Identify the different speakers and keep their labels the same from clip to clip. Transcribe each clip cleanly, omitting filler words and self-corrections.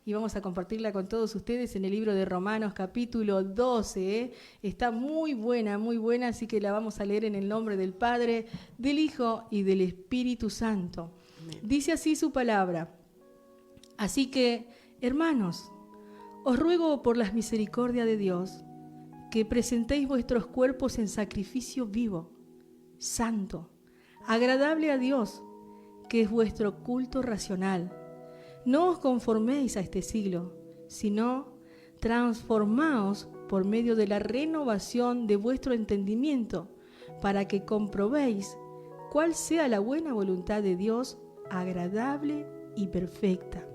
Speaker 1: y vamos a compartirla con todos ustedes en el libro de Romanos capítulo 12. Está muy buena, así que la vamos a leer en el nombre del Padre, del Hijo y del Espíritu Santo. Amén. Dice así su palabra. Así que, hermanos, os ruego por las misericordias de Dios que presentéis vuestros cuerpos en sacrificio vivo, santo, agradable a Dios, que es vuestro culto racional. No os conforméis a este siglo, sino transformaos por medio de la renovación de vuestro entendimiento, para que comprobéis cuál sea la buena voluntad de Dios, agradable y perfecta.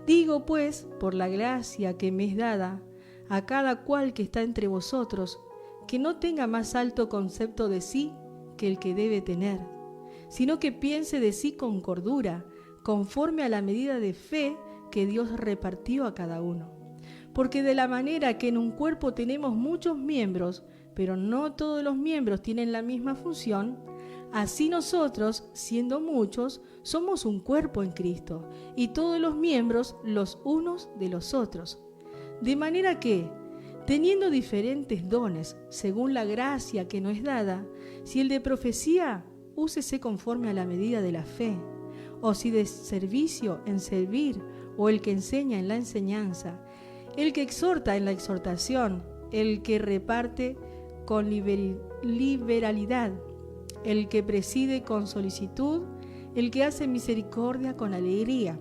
Speaker 1: Digo pues, por la gracia que me es dada, a cada cual que está entre vosotros, que no tenga más alto concepto de sí que el que debe tener, sino que piense de sí con cordura, conforme a la medida de fe que Dios repartió a cada uno. Porque de la manera que en un cuerpo tenemos muchos miembros, pero no todos los miembros tienen la misma función, así nosotros, siendo muchos, somos un cuerpo en Cristo, y todos los miembros los unos de los otros. De manera que, teniendo diferentes dones, según la gracia que nos es dada, si el de profecía, úsese conforme a la medida de la fe, o si de servicio en servir, o el que enseña en la enseñanza, el que exhorta en la exhortación, el que reparte con liberalidad, el que preside con solicitud, el que hace misericordia con alegría.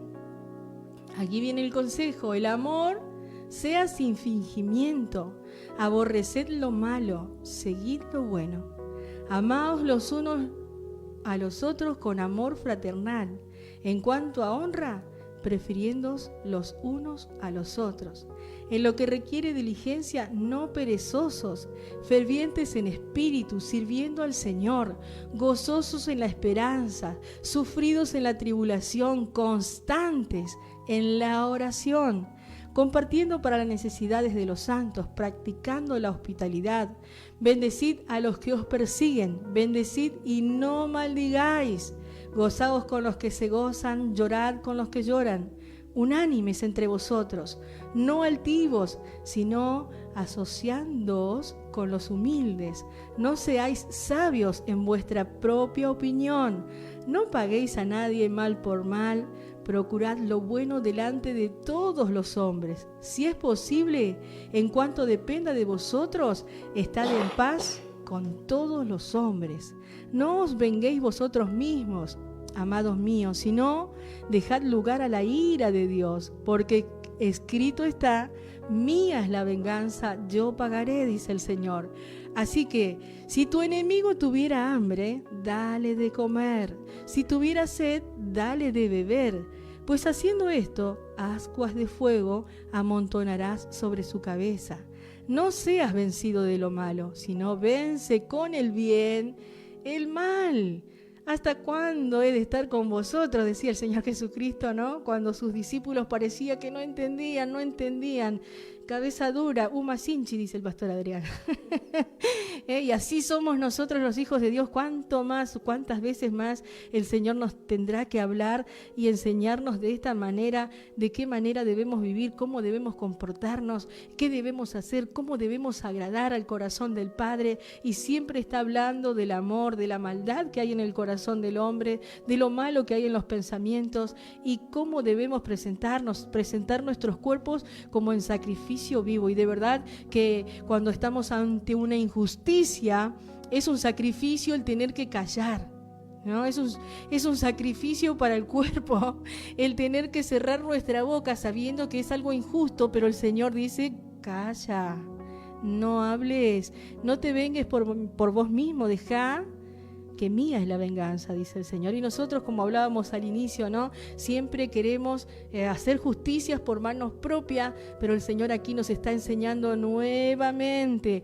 Speaker 1: Aquí viene el consejo: el amor sea sin fingimiento, aborreced lo malo, seguid lo bueno. Amaos los unos a los otros con amor fraternal. En cuanto a honra, prefiriéndoos los unos a los otros. En lo que requiere diligencia, no perezosos, fervientes en espíritu, sirviendo al Señor, gozosos en la esperanza, sufridos en la tribulación, constantes en la oración, compartiendo para las necesidades de los santos, practicando la hospitalidad. Bendecid a los que os persiguen, bendecid y no maldigáis. Gozaos con los que se gozan, llorad con los que lloran. Unánimes entre vosotros, no altivos, sino asociándoos con los humildes. No seáis sabios en vuestra propia opinión. No paguéis a nadie mal por mal. Procurad lo bueno delante de todos los hombres. Si es posible, en cuanto dependa de vosotros, estad en paz con todos los hombres. No os venguéis vosotros mismos, amados míos, sino dejad lugar a la ira de Dios, porque escrito está: mía es la venganza, yo pagaré, dice el Señor. Así que, si tu enemigo tuviera hambre, dale de comer. Si tuviera sed, dale de beber. Pues haciendo esto, ascuas de fuego amontonarás sobre su cabeza. No seas vencido de lo malo, sino vence con el bien el mal. ¿Hasta cuándo he de estar con vosotros?, decía el Señor Jesucristo, ¿no? Cuando sus discípulos parecía que no entendían. Cabeza dura, uma sinchi, dice el pastor Adrián. Y así somos nosotros los hijos de Dios. Cuántas veces más el Señor nos tendrá que hablar y enseñarnos de esta manera, de qué manera debemos vivir, cómo debemos comportarnos, qué debemos hacer, cómo debemos agradar al corazón del Padre. Y siempre está hablando del amor, de la maldad que hay en el corazón del hombre, de lo malo que hay en los pensamientos y cómo debemos presentar nuestros cuerpos como en sacrificio vivo. Y de verdad que cuando estamos ante una injusticia, es un sacrificio el tener que callar, ¿no? Es un sacrificio para el cuerpo el tener que cerrar nuestra boca sabiendo que es algo injusto, pero el Señor dice: calla, no hables, no te vengues por vos mismo, deja que mía es la venganza, dice el Señor. Y nosotros, como hablábamos al inicio, ¿no?, siempre queremos hacer justicias por manos propias, pero el Señor aquí nos está enseñando nuevamente,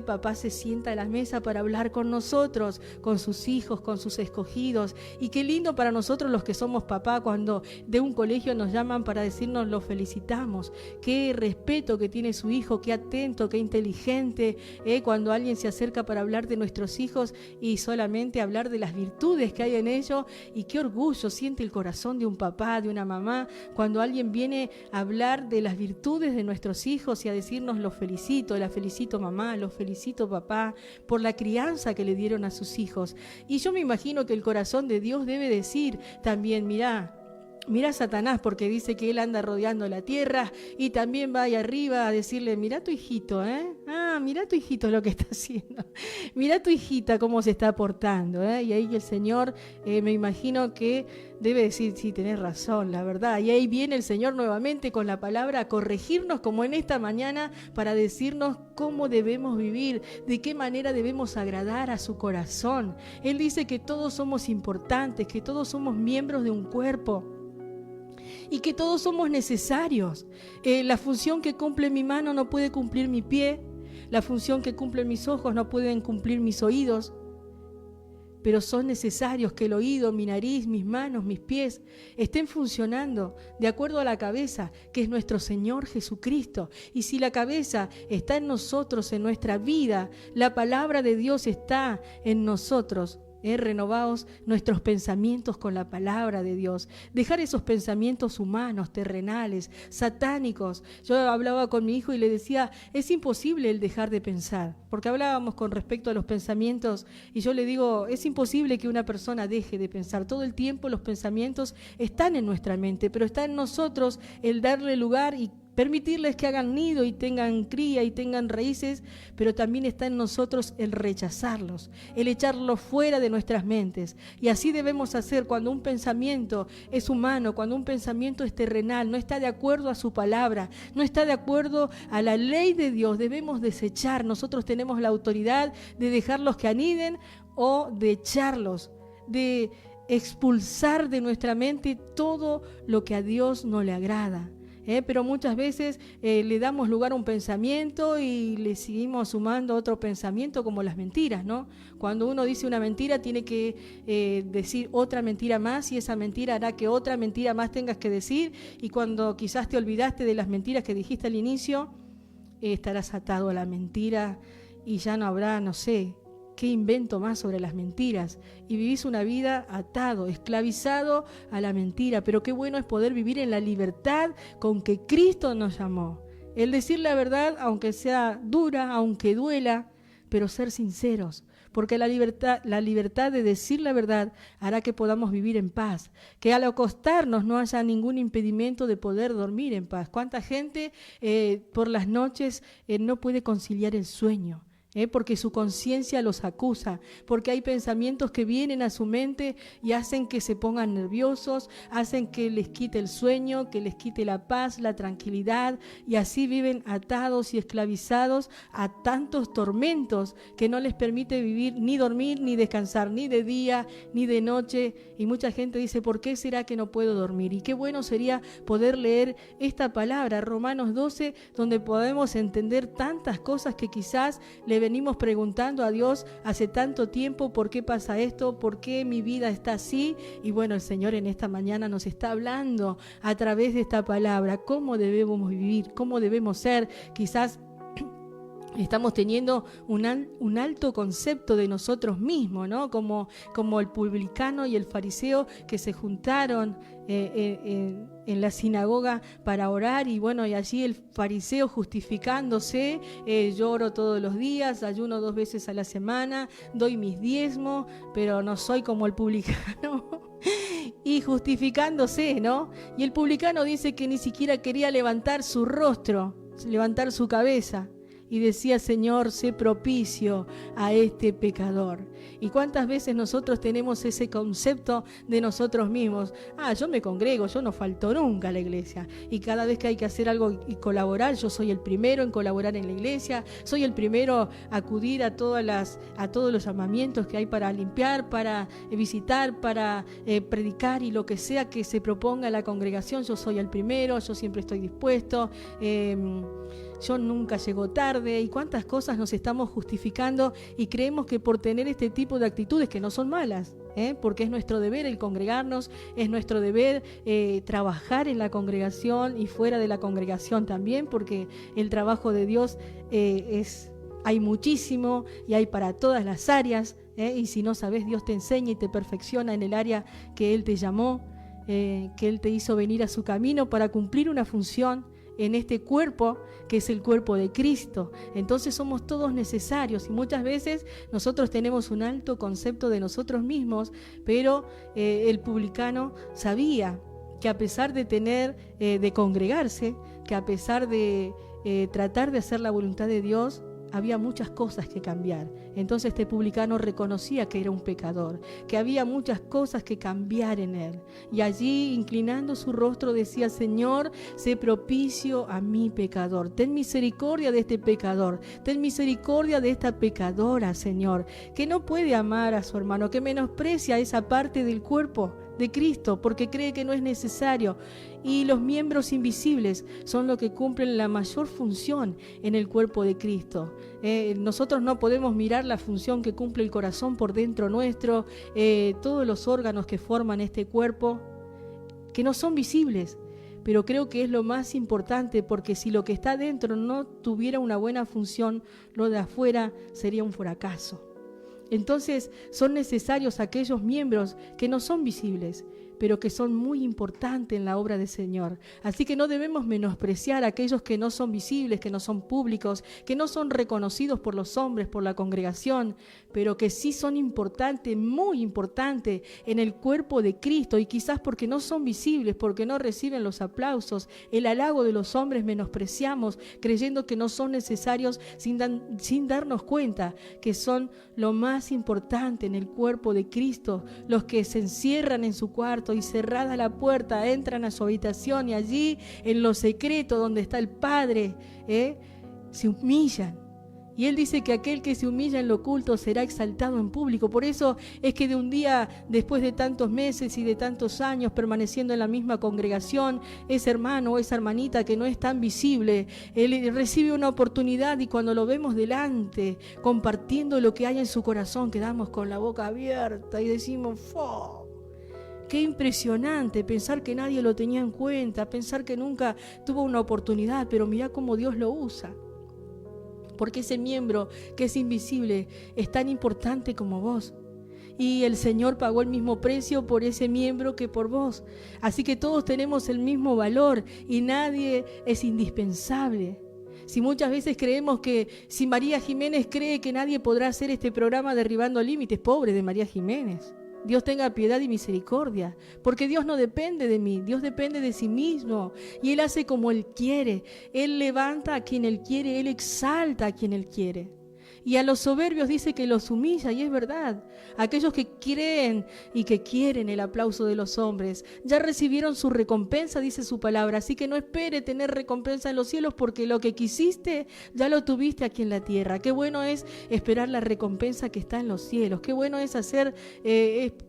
Speaker 1: papá se sienta a la mesa para hablar con nosotros, con sus hijos, con sus escogidos. Y qué lindo para nosotros los que somos papá cuando de un colegio nos llaman para decirnos lo felicitamos. Qué respeto que tiene su hijo, qué atento, qué inteligente, cuando alguien se acerca para hablar de nuestros hijos y solamente hablar de las virtudes que hay en ellos, y qué orgullo siente el corazón de un papá, de una mamá, cuando alguien viene a hablar de las virtudes de nuestros hijos y a decirnos los felicito, la felicito mamá, los felicito papá, por la crianza que le dieron a sus hijos. Y yo me imagino que el corazón de Dios debe decir también, mirá a Satanás, porque dice que él anda rodeando la tierra, y también va ahí arriba a decirle, mirá tu hijito, mirá tu hijito lo que está haciendo, mirá tu hijita cómo se está portando, y ahí el Señor, me imagino que debe decir, sí, tenés razón, la verdad, y ahí viene el Señor nuevamente con la palabra a corregirnos, como en esta mañana, para decirnos cómo debemos vivir, de qué manera debemos agradar a su corazón. Él dice que todos somos importantes, que todos somos miembros de un cuerpo, y que todos somos necesarios. La función que cumple mi mano no puede cumplir mi pie, la función que cumplen mis ojos no pueden cumplir mis oídos, pero son necesarios que el oído, mi nariz, mis manos, mis pies estén funcionando de acuerdo a la cabeza, que es nuestro Señor Jesucristo. Y si la cabeza está en nosotros, en nuestra vida, la palabra de Dios está en nosotros, renovaos nuestros pensamientos con la palabra de Dios. Dejar esos pensamientos humanos, terrenales, satánicos. Yo hablaba con mi hijo y le decía, es imposible el dejar de pensar, porque hablábamos con respecto a los pensamientos, y yo le digo, es imposible que una persona deje de pensar. Todo el tiempo los pensamientos están en nuestra mente, pero está en nosotros el darle lugar y permitirles que hagan nido y tengan cría y tengan raíces, pero también está en nosotros el rechazarlos, el echarlos fuera de nuestras mentes. Y así debemos hacer cuando un pensamiento es humano, cuando un pensamiento es terrenal, no está de acuerdo a su palabra, no está de acuerdo a la ley de Dios. Debemos desechar. Nosotros tenemos la autoridad de dejarlos que aniden o de echarlos, de expulsar de nuestra mente todo lo que a Dios no le agrada. Pero muchas veces le damos lugar a un pensamiento y le seguimos sumando otro pensamiento, como las mentiras, ¿no? Cuando uno dice una mentira, tiene que decir otra mentira más, y esa mentira hará que otra mentira más tengas que decir, y cuando quizás te olvidaste de las mentiras que dijiste al inicio, estarás atado a la mentira y ya no habrá, no sé, qué invento más sobre las mentiras, y vivís una vida atado, esclavizado a la mentira. Pero qué bueno es poder vivir en la libertad con que Cristo nos llamó. El decir la verdad, aunque sea dura, aunque duela, pero ser sinceros, porque la libertad de decir la verdad hará que podamos vivir en paz, que al acostarnos no haya ningún impedimento de poder dormir en paz. ¿Cuánta gente por las noches no puede conciliar el sueño? Porque su conciencia los acusa, porque hay pensamientos que vienen a su mente y hacen que se pongan nerviosos, hacen que les quite el sueño, que les quite la paz, la tranquilidad, y así viven atados y esclavizados a tantos tormentos que no les permite vivir, ni dormir, ni descansar, ni de día, ni de noche. Y mucha gente dice, ¿por qué será que no puedo dormir? Y qué bueno sería poder leer esta palabra, Romanos 12, donde podemos entender tantas cosas que quizás le venimos preguntando a Dios hace tanto tiempo: ¿por qué pasa esto? ¿Por qué mi vida está así? Y bueno, el Señor en esta mañana nos está hablando a través de esta palabra cómo debemos vivir, cómo debemos ser. Quizás estamos teniendo un alto concepto de nosotros mismos, ¿no? Como el publicano y el fariseo que se juntaron en la sinagoga para orar, y bueno, y allí el fariseo justificándose, yo oro todos los días, ayuno 2 veces a la semana, doy mis diezmos, pero no soy como el publicano. Y justificándose, ¿no? Y el publicano dice que ni siquiera quería levantar su rostro, levantar su cabeza, y decía: Señor, sé propicio a este pecador. ¿Y cuántas veces nosotros tenemos ese concepto de nosotros mismos? Yo me congrego, yo no falto nunca a la iglesia. Y cada vez que hay que hacer algo y colaborar, yo soy el primero en colaborar en la iglesia, soy el primero a acudir a todos los llamamientos que hay para limpiar, para visitar, para predicar y lo que sea que se proponga la congregación. Yo soy el primero, yo siempre estoy dispuesto. Yo nunca llego tarde, y cuántas cosas nos estamos justificando y creemos que por tener este tipo de actitudes, que no son malas, porque es nuestro deber el congregarnos, es nuestro deber trabajar en la congregación y fuera de la congregación también, porque el trabajo de Dios hay muchísimo y hay para todas las áreas, Y si no sabes, Dios te enseña y te perfecciona en el área que Él te llamó, que Él te hizo venir a su camino para cumplir una función en este cuerpo que es el cuerpo de Cristo. Entonces somos todos necesarios y muchas veces nosotros tenemos un alto concepto de nosotros mismos, pero el publicano sabía que a pesar de de congregarse, que a pesar de tratar de hacer la voluntad de Dios, había muchas cosas que cambiar. Entonces este publicano reconocía que era un pecador, que había muchas cosas que cambiar en él. Y allí, inclinando su rostro, decía: Señor, sé propicio a mi pecador. Ten misericordia de este pecador. Ten misericordia de esta pecadora, Señor, que no puede amar a su hermano, que menosprecia esa parte del cuerpo de Cristo porque cree que no es necesario. Y los miembros invisibles son los que cumplen la mayor función en el cuerpo de Cristo. Nosotros no podemos mirar la función que cumple el corazón por dentro nuestro, todos los órganos que forman este cuerpo, que no son visibles, pero creo que es lo más importante, porque si lo que está dentro no tuviera una buena función, lo de afuera sería un fracaso. Entonces son necesarios aquellos miembros que no son visibles, pero que son muy importantes en la obra del Señor. Así que no debemos menospreciar a aquellos que no son visibles, que no son públicos, que no son reconocidos por los hombres, por la congregación, pero que sí son importantes, muy importantes en el cuerpo de Cristo, y quizás porque no son visibles, porque no reciben los aplausos, el halago de los hombres, menospreciamos, creyendo que no son necesarios sin darnos cuenta que son lo más importante en el cuerpo de Cristo, los que se encierran en su cuarto y cerrada la puerta entran a su habitación y allí en lo secreto donde está el Padre se humillan. Y Él dice que aquel que se humilla en lo oculto será exaltado en público. Por eso es que de un día, después de tantos meses y de tantos años permaneciendo en la misma congregación, ese hermano o esa hermanita que no es tan visible, él recibe una oportunidad, y cuando lo vemos delante, compartiendo lo que hay en su corazón, quedamos con la boca abierta y decimos: ¡fo! Qué impresionante pensar que nadie lo tenía en cuenta, pensar que nunca tuvo una oportunidad, pero mirá cómo Dios lo usa. Porque ese miembro que es invisible es tan importante como vos. Y el Señor pagó el mismo precio por ese miembro que por vos. Así que todos tenemos el mismo valor y nadie es indispensable. Si muchas veces creemos que si María Jiménez cree que nadie podrá hacer este programa Derribando Límites, pobre de María Jiménez. Dios tenga piedad y misericordia, porque Dios no depende de mí, Dios depende de sí mismo, y Él hace como Él quiere. Él levanta a quien Él quiere, Él exalta a quien Él quiere. Y a los soberbios dice que los humilla, y es verdad. Aquellos que creen y que quieren el aplauso de los hombres ya recibieron su recompensa, dice su palabra. Así que no espere tener recompensa en los cielos, porque lo que quisiste ya lo tuviste aquí en la tierra. Qué bueno es esperar la recompensa que está en los cielos. Qué bueno es hacer,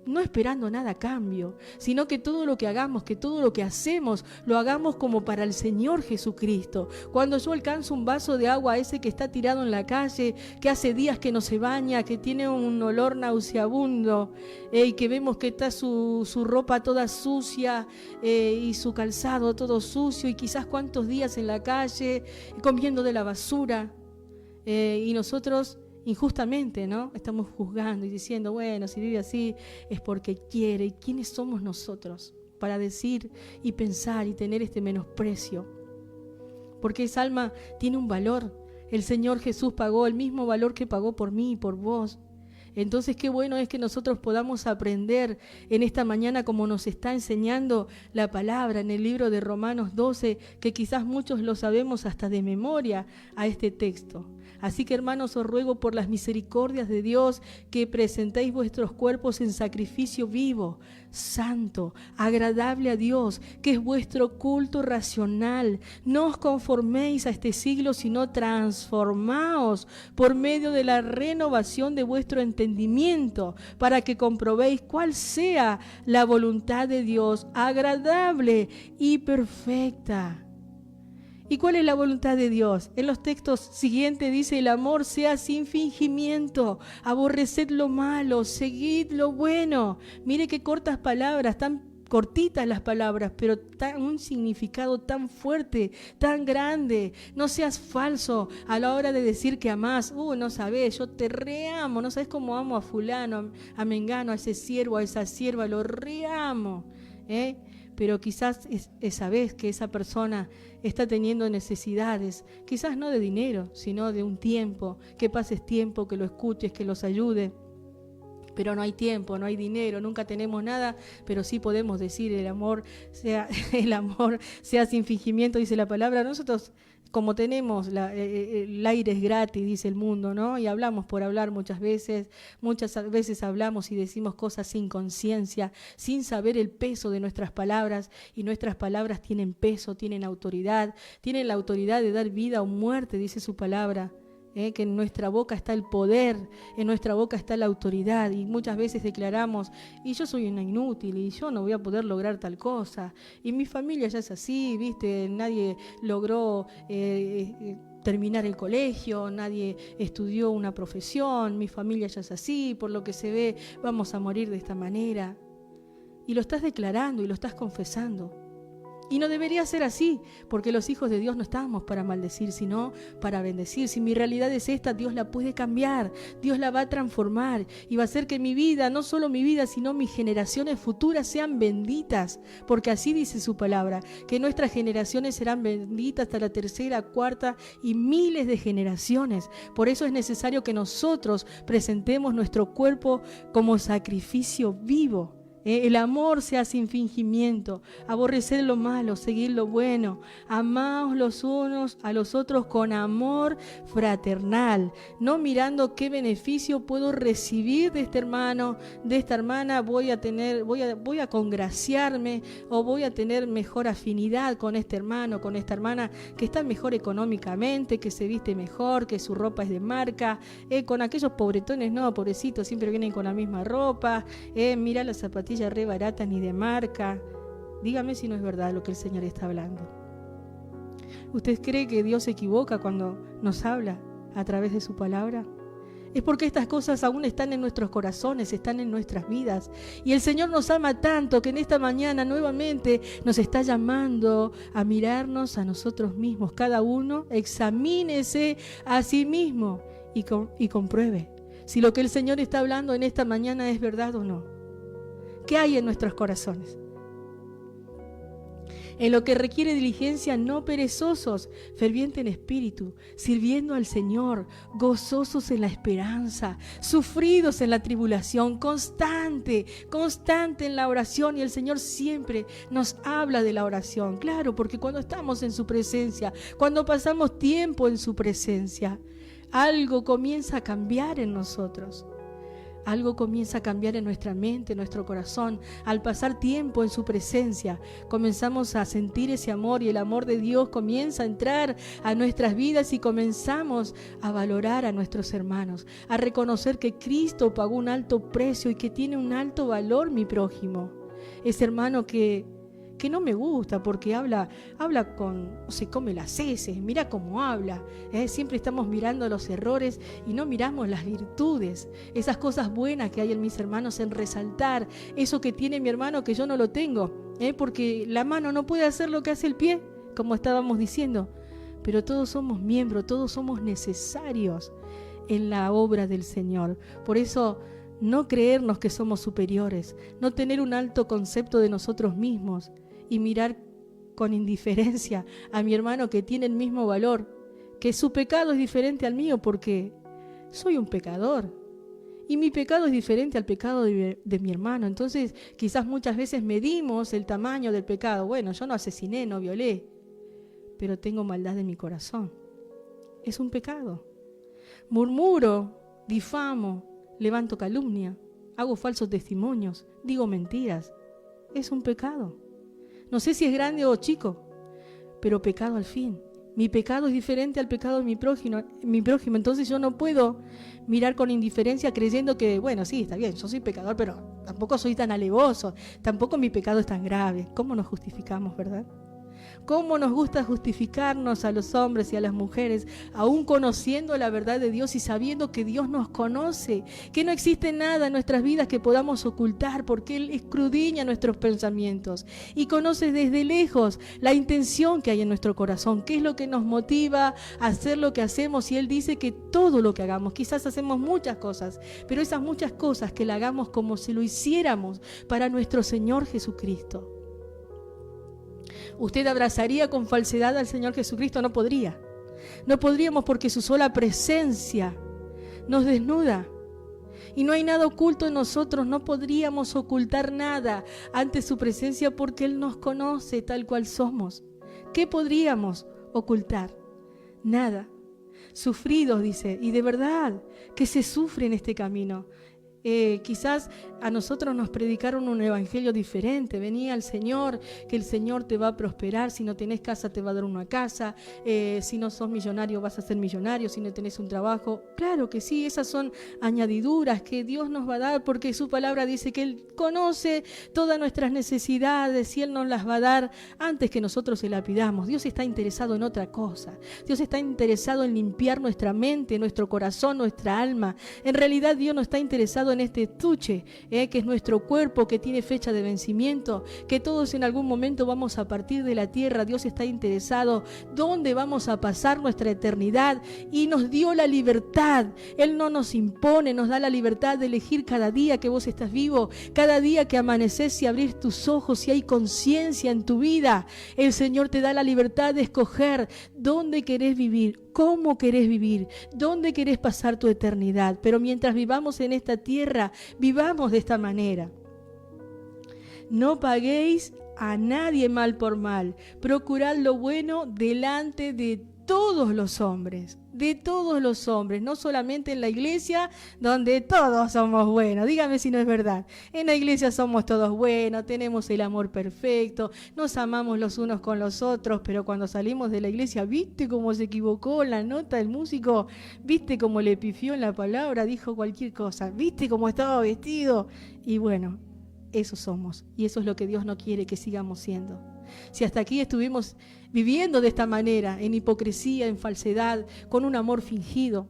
Speaker 1: no esperando nada a cambio, sino que todo lo que hagamos, que todo lo que hacemos, lo hagamos como para el Señor Jesucristo. Cuando yo alcanzo un vaso de agua a ese que está tirado en la calle, que hace días que no se baña, que tiene un olor nauseabundo, y que vemos que está su ropa toda sucia, y su calzado todo sucio, y quizás cuántos días en la calle comiendo de la basura, y nosotros injustamente, ¿no?, estamos juzgando y diciendo: bueno, si vive así es porque quiere. ¿Y quiénes somos nosotros para decir y pensar y tener este menosprecio? Porque esa alma tiene un valor. El Señor Jesús pagó el mismo valor que pagó por mí y por vos. Entonces qué bueno es que nosotros podamos aprender en esta mañana, como nos está enseñando la palabra en el libro de Romanos 12, que quizás muchos lo sabemos hasta de memoria a este texto. Así que, hermanos, os ruego por las misericordias de Dios que presentéis vuestros cuerpos en sacrificio vivo, santo, agradable a Dios, que es vuestro culto racional. No os conforméis a este siglo, sino transformaos por medio de la renovación de vuestro entendimiento, para que comprobéis cuál sea la voluntad de Dios, agradable y perfecta. ¿Y cuál es la voluntad de Dios? En los textos siguientes dice: el amor sea sin fingimiento, aborreced lo malo, seguid lo bueno. Mire qué cortas palabras, tan cortitas las palabras, pero un significado tan fuerte, tan grande. No seas falso a la hora de decir que amás. No sabés, yo te reamo, no sabés cómo amo a fulano, a mengano, a ese siervo, a esa sierva, lo reamo. Pero quizás sabés que esa persona está teniendo necesidades, quizás no de dinero, sino de un tiempo, que pases tiempo, que lo escuches, que los ayude. Pero no hay tiempo, no hay dinero, nunca tenemos nada, pero sí podemos decir el amor sea sin fingimiento, dice la palabra. Nosotros, como tenemos, el aire es gratis, dice el mundo, ¿no? Y hablamos por hablar muchas veces hablamos y decimos cosas sin conciencia, sin saber el peso de nuestras palabras, y nuestras palabras tienen peso, tienen la autoridad de dar vida o muerte, dice su palabra. Que en nuestra boca está el poder, en nuestra boca está la autoridad, y muchas veces declaramos, y yo soy una inútil, y yo no voy a poder lograr tal cosa, y mi familia ya es así, ¿viste? Nadie logró terminar el colegio, nadie estudió una profesión, mi familia ya es así, por lo que se ve vamos a morir de esta manera. Y lo estás declarando y lo estás confesando. Y no debería ser así, porque los hijos de Dios no estamos para maldecir, sino para bendecir. Si mi realidad es esta, Dios la puede cambiar, Dios la va a transformar y va a hacer que mi vida, no solo mi vida, sino mis generaciones futuras sean benditas, porque así dice su palabra, que nuestras generaciones serán benditas hasta la tercera, cuarta y miles de generaciones. Por eso es necesario que nosotros presentemos nuestro cuerpo como sacrificio vivo. El amor sea sin fingimiento, aborrecer lo malo, seguir lo bueno, amaos los unos a los otros con amor fraternal, no mirando qué beneficio puedo recibir de este hermano, de esta hermana, voy a congraciarme o voy a tener mejor afinidad con este hermano, con esta hermana que está mejor económicamente, que se viste mejor, que su ropa es de marca, con aquellos pobretones, no, pobrecitos, siempre vienen con la misma ropa, mira las zapatillas re baratas ni de marca. Dígame si no es verdad lo que el Señor está hablando. ¿Usted cree que Dios se equivoca cuando nos habla a través de su palabra? Es porque estas cosas aún están en nuestros corazones, están en nuestras vidas. Y el Señor nos ama tanto que en esta mañana nuevamente nos está llamando a mirarnos a nosotros mismos. Cada uno examínese a sí mismo y compruebe si lo que el Señor está hablando en esta mañana es verdad o no. ¿Qué hay en nuestros corazones? En lo que requiere diligencia, no perezosos, ferviente en espíritu, sirviendo al Señor, gozosos en la esperanza, sufridos en la tribulación, constante en la oración. Y el Señor siempre nos habla de la oración. Claro, porque cuando estamos en su presencia, cuando pasamos tiempo en su presencia, algo comienza a cambiar en nosotros. Algo comienza a cambiar en nuestra mente, en nuestro corazón. Al pasar tiempo en su presencia, comenzamos a sentir ese amor, y el amor de Dios comienza a entrar a nuestras vidas, y comenzamos a valorar a nuestros hermanos, a reconocer que Cristo pagó un alto precio y que tiene un alto valor mi prójimo. Ese hermano que no me gusta porque habla se come las heces, mira cómo habla, siempre estamos mirando los errores y no miramos las virtudes, esas cosas buenas que hay en mis hermanos, en resaltar eso que tiene mi hermano que yo no lo tengo, porque la mano no puede hacer lo que hace el pie, como estábamos diciendo, pero todos somos miembros, todos somos necesarios en la obra del Señor. Por eso, no creernos que somos superiores, no tener un alto concepto de nosotros mismos y mirar con indiferencia a mi hermano que tiene el mismo valor, que su pecado es diferente al mío porque soy un pecador y mi pecado es diferente al pecado de mi hermano. Entonces quizás muchas veces medimos el tamaño del pecado. Bueno, yo no asesiné, no violé, pero tengo maldad en mi corazón. Es un pecado. Murmuro, difamo, levanto calumnia, hago falsos testimonios, digo mentiras. Es un pecado. No sé si es grande o chico, pero pecado al fin. Mi pecado es diferente al pecado de mi prójimo. Entonces yo no puedo mirar con indiferencia creyendo que, bueno, sí, está bien, yo soy pecador, pero tampoco soy tan alevoso, tampoco mi pecado es tan grave. ¿Cómo nos justificamos, verdad? Cómo nos gusta justificarnos a los hombres y a las mujeres, aún conociendo la verdad de Dios y sabiendo que Dios nos conoce, que no existe nada en nuestras vidas que podamos ocultar, porque Él escudriña nuestros pensamientos y conoce desde lejos la intención que hay en nuestro corazón, qué es lo que nos motiva a hacer lo que hacemos. Y Él dice que todo lo que hagamos, quizás hacemos muchas cosas, pero esas muchas cosas que la hagamos como si lo hiciéramos para nuestro Señor Jesucristo. ¿Usted abrazaría con falsedad al Señor Jesucristo? No podría. No podríamos, porque su sola presencia nos desnuda. Y no hay nada oculto en nosotros, no podríamos ocultar nada ante su presencia, porque Él nos conoce tal cual somos. ¿Qué podríamos ocultar? Nada. Sufridos, dice, y de verdad que se sufre en este camino. Quizás a nosotros nos predicaron un evangelio diferente. Venía el Señor, que el Señor te va a prosperar. Si no tenés casa, te va a dar una casa. Si no sos millonario, vas a ser millonario. Si no tenés un trabajo, claro que sí, esas son añadiduras que Dios nos va a dar, porque su palabra dice que Él conoce todas nuestras necesidades y Él nos las va a dar antes que nosotros se la pidamos. Dios está interesado en otra cosa. Dios está interesado en limpiar nuestra mente, nuestro corazón, nuestra alma. En realidad Dios no está interesado en este estuche, que es nuestro cuerpo, que tiene fecha de vencimiento, que todos en algún momento vamos a partir de la tierra. Dios está interesado dónde vamos a pasar nuestra eternidad y nos dio la libertad. Él no nos impone, nos da la libertad de elegir cada día que vos estás vivo, cada día que amaneces y abrís tus ojos y hay conciencia en tu vida. El Señor te da la libertad de escoger dónde querés vivir, cómo querés vivir, dónde querés pasar tu eternidad. Pero mientras vivamos en esta tierra, vivamos de esta manera. No paguéis a nadie mal por mal. Procurad lo bueno delante de todos los hombres, no solamente en la iglesia donde todos somos buenos. Dígame si no es verdad. En la iglesia somos todos buenos, tenemos el amor perfecto, nos amamos los unos con los otros, pero cuando salimos de la iglesia, ¿viste cómo se equivocó la nota del músico? ¿Viste cómo le pifió en la palabra? Dijo cualquier cosa. ¿Viste cómo estaba vestido? Y bueno, eso somos, y eso es lo que Dios no quiere que sigamos siendo. Si hasta aquí estuvimos viviendo de esta manera, en hipocresía, en falsedad, con un amor fingido,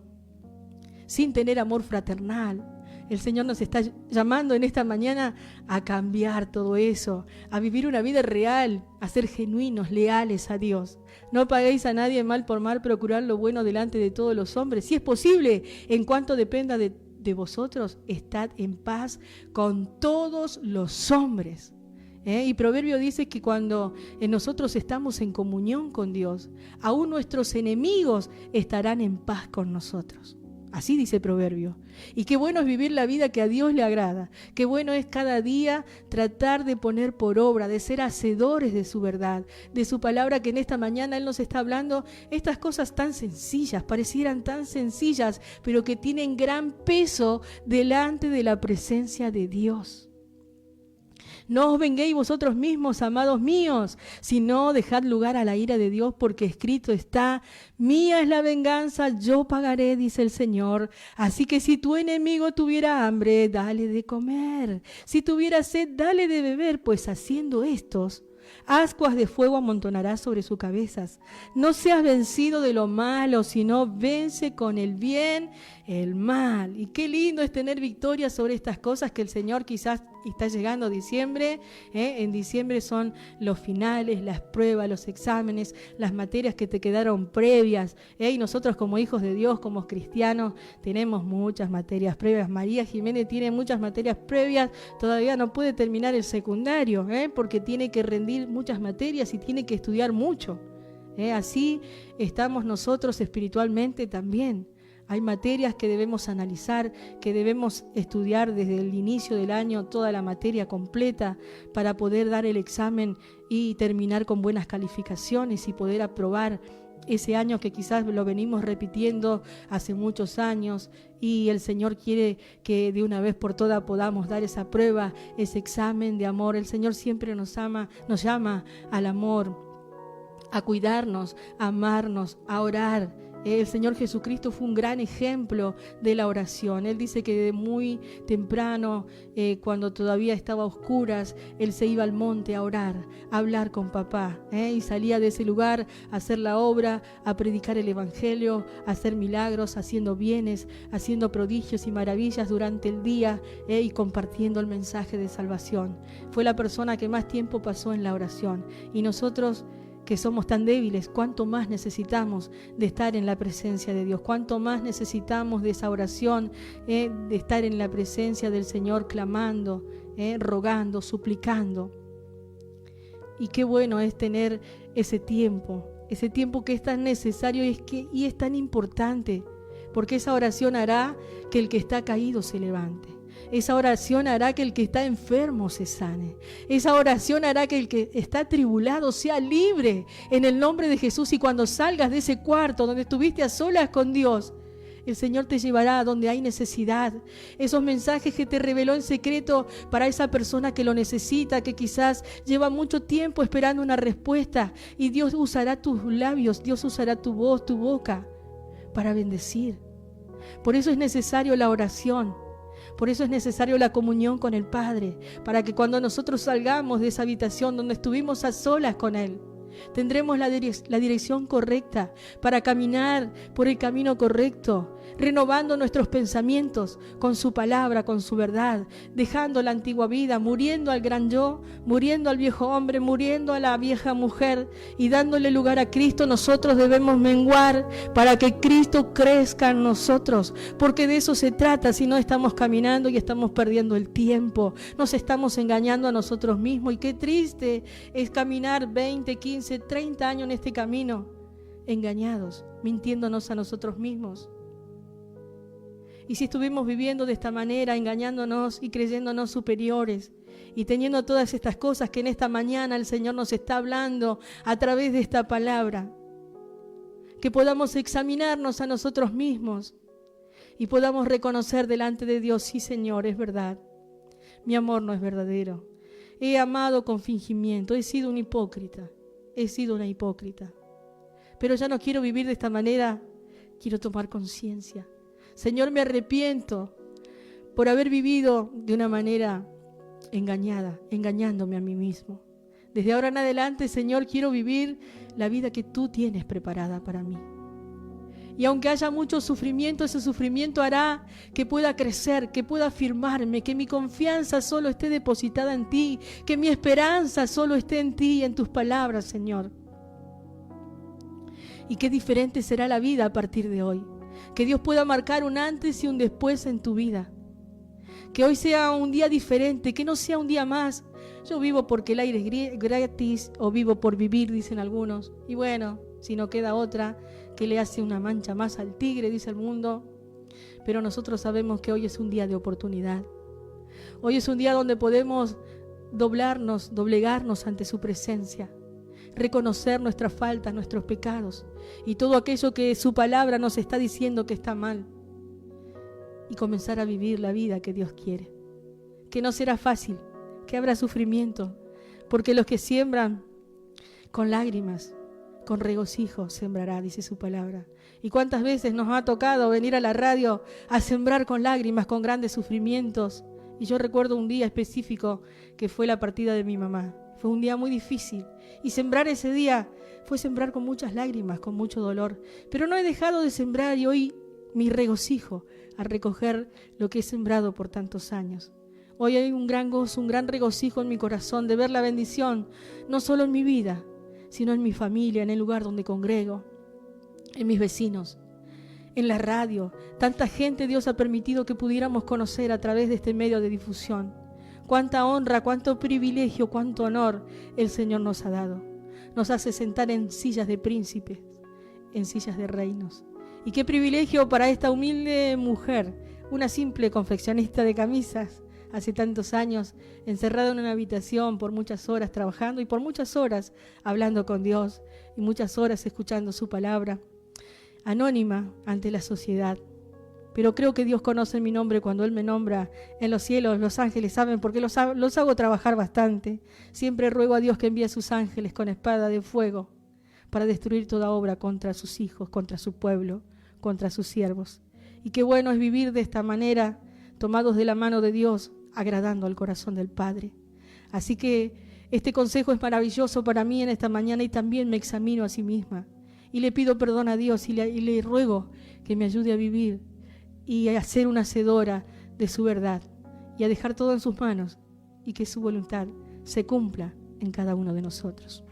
Speaker 1: sin tener amor fraternal, el Señor nos está llamando en esta mañana a cambiar todo eso, a vivir una vida real, a ser genuinos, leales a Dios. No paguéis a nadie mal por mal, procurad lo bueno delante de todos los hombres. Si es posible, en cuanto dependa de vosotros, estad en paz con todos los hombres. Y Proverbio dice que cuando nosotros estamos en comunión con Dios, aún nuestros enemigos estarán en paz con nosotros. Así dice Proverbio. Y qué bueno es vivir la vida que a Dios le agrada. Qué bueno es cada día tratar de poner por obra, de ser hacedores de su verdad, de su palabra, que en esta mañana Él nos está hablando estas cosas tan sencillas, parecieran tan sencillas, pero que tienen gran peso delante de la presencia de Dios. No os venguéis vosotros mismos, amados míos, sino dejad lugar a la ira de Dios, porque escrito está: mía es la venganza, yo pagaré, dice el Señor. Así que si tu enemigo tuviera hambre, dale de comer. Si tuviera sed, dale de beber, pues haciendo estos, ascuas de fuego amontonarás sobre sus cabezas. No seas vencido de lo malo, sino vence con el bien el mal. Y qué lindo es tener victoria sobre estas cosas que el Señor quizás está llegando diciembre. En diciembre son los finales, las pruebas, los exámenes, las materias que te quedaron previas. Y nosotros como hijos de Dios, como cristianos, tenemos muchas materias previas. María Jiménez tiene muchas materias previas, todavía no puede terminar el secundario, porque tiene que rendir muchas materias y tiene que estudiar mucho. Así estamos nosotros espiritualmente también. Hay materias que debemos analizar, que debemos estudiar desde el inicio del año, toda la materia completa, para poder dar el examen y terminar con buenas calificaciones y poder aprobar ese año que quizás lo venimos repitiendo hace muchos años, y el Señor quiere que de una vez por todas podamos dar esa prueba, ese examen de amor. El Señor siempre nos llama al amor, a cuidarnos, a amarnos, a orar. El Señor Jesucristo fue un gran ejemplo de la oración. Él dice que de muy temprano, cuando todavía estaba a oscuras, Él se iba al monte a orar, a hablar con papá, y salía de ese lugar a hacer la obra, a predicar el Evangelio, a hacer milagros, haciendo bienes, haciendo prodigios y maravillas durante el día, y compartiendo el mensaje de salvación. Fue la persona que más tiempo pasó en la oración. Y nosotros, que somos tan débiles, cuánto más necesitamos de estar en la presencia de Dios, cuánto más necesitamos de esa oración, de estar en la presencia del Señor clamando, rogando, suplicando. Y qué bueno es tener ese tiempo que es tan necesario y es tan importante, porque esa oración hará que el que está caído se levante. Esa oración hará que el que está enfermo se sane. Esa oración hará que el que está atribulado sea libre en el nombre de Jesús. Y cuando salgas de ese cuarto donde estuviste a solas con Dios, el Señor te llevará a donde hay necesidad. Esos mensajes que te reveló en secreto para esa persona que lo necesita, que quizás lleva mucho tiempo esperando una respuesta. Y Dios usará tus labios, Dios usará tu voz, tu boca para bendecir. Por eso es necesario la oración. Por eso es necesario la comunión con el Padre, para que cuando nosotros salgamos de esa habitación donde estuvimos a solas con Él, tendremos la dirección correcta para caminar por el camino correcto, renovando nuestros pensamientos con su palabra, con su verdad, dejando la antigua vida, muriendo al gran yo, muriendo al viejo hombre, muriendo a la vieja mujer y dándole lugar a Cristo. Nosotros debemos menguar para que Cristo crezca en nosotros, porque de eso se trata. Si no, estamos caminando y estamos perdiendo el tiempo, nos estamos engañando a nosotros mismos. Y qué triste es caminar 20, 15, 30 años en este camino, engañados, mintiéndonos a nosotros mismos. Y si estuvimos viviendo de esta manera, engañándonos y creyéndonos superiores y teniendo todas estas cosas que en esta mañana el Señor nos está hablando a través de esta palabra, que podamos examinarnos a nosotros mismos y podamos reconocer delante de Dios: sí, Señor, es verdad, mi amor no es verdadero, he amado con fingimiento, he sido un hipócrita, he sido una hipócrita, pero ya no quiero vivir de esta manera, quiero tomar conciencia. Señor, me arrepiento por haber vivido de una manera engañada, engañándome a mí mismo. Desde ahora en adelante, Señor, quiero vivir la vida que tú tienes preparada para mí. Y aunque haya mucho sufrimiento, ese sufrimiento hará que pueda crecer, que pueda afirmarme, que mi confianza solo esté depositada en ti, que mi esperanza solo esté en ti y en tus palabras, Señor. Y qué diferente será la vida a partir de hoy. Que Dios pueda marcar un antes y un después en tu vida. Que hoy sea un día diferente, que no sea un día más. Yo vivo porque el aire es gratis, o vivo por vivir, dicen algunos. Y bueno, si no queda otra, que le hace una mancha más al tigre, dice el mundo. Pero nosotros sabemos que hoy es un día de oportunidad. Hoy es un día donde podemos doblegarnos ante su presencia. Reconocer nuestras faltas, nuestros pecados y todo aquello que su palabra nos está diciendo que está mal, y comenzar a vivir la vida que Dios quiere, que no será fácil, que habrá sufrimiento, porque los que siembran con lágrimas, con regocijo sembrará, dice su palabra. Y cuántas veces nos ha tocado venir a la radio a sembrar con lágrimas, con grandes sufrimientos. Y yo recuerdo un día específico que fue la partida de mi mamá. Fue un día muy difícil, y sembrar ese día fue sembrar con muchas lágrimas, con mucho dolor. Pero no he dejado de sembrar, y hoy mi regocijo a recoger lo que he sembrado por tantos años. Hoy hay un gran gozo, un gran regocijo en mi corazón de ver la bendición, no solo en mi vida, sino en mi familia, en el lugar donde congrego, en mis vecinos, en la radio. Tanta gente Dios ha permitido que pudiéramos conocer a través de este medio de difusión. Cuánta honra, cuánto privilegio, cuánto honor el Señor nos ha dado. Nos hace sentar en sillas de príncipes, en sillas de reinos. Y qué privilegio para esta humilde mujer, una simple confeccionista de camisas, hace tantos años, encerrada en una habitación por muchas horas trabajando y por muchas horas hablando con Dios y muchas horas escuchando su palabra, anónima ante la sociedad. Pero creo que Dios conoce mi nombre cuando Él me nombra en los cielos. Los ángeles saben porque los hago trabajar bastante. Siempre ruego a Dios que envíe a sus ángeles con espada de fuego para destruir toda obra contra sus hijos, contra su pueblo, contra sus siervos. Y qué bueno es vivir de esta manera, tomados de la mano de Dios, agradando al corazón del Padre. Así que este consejo es maravilloso para mí en esta mañana y también me examino a sí misma. Y le pido perdón a Dios y le ruego que me ayude a vivir y a ser una hacedora de su verdad y a dejar todo en sus manos y que su voluntad se cumpla en cada uno de nosotros.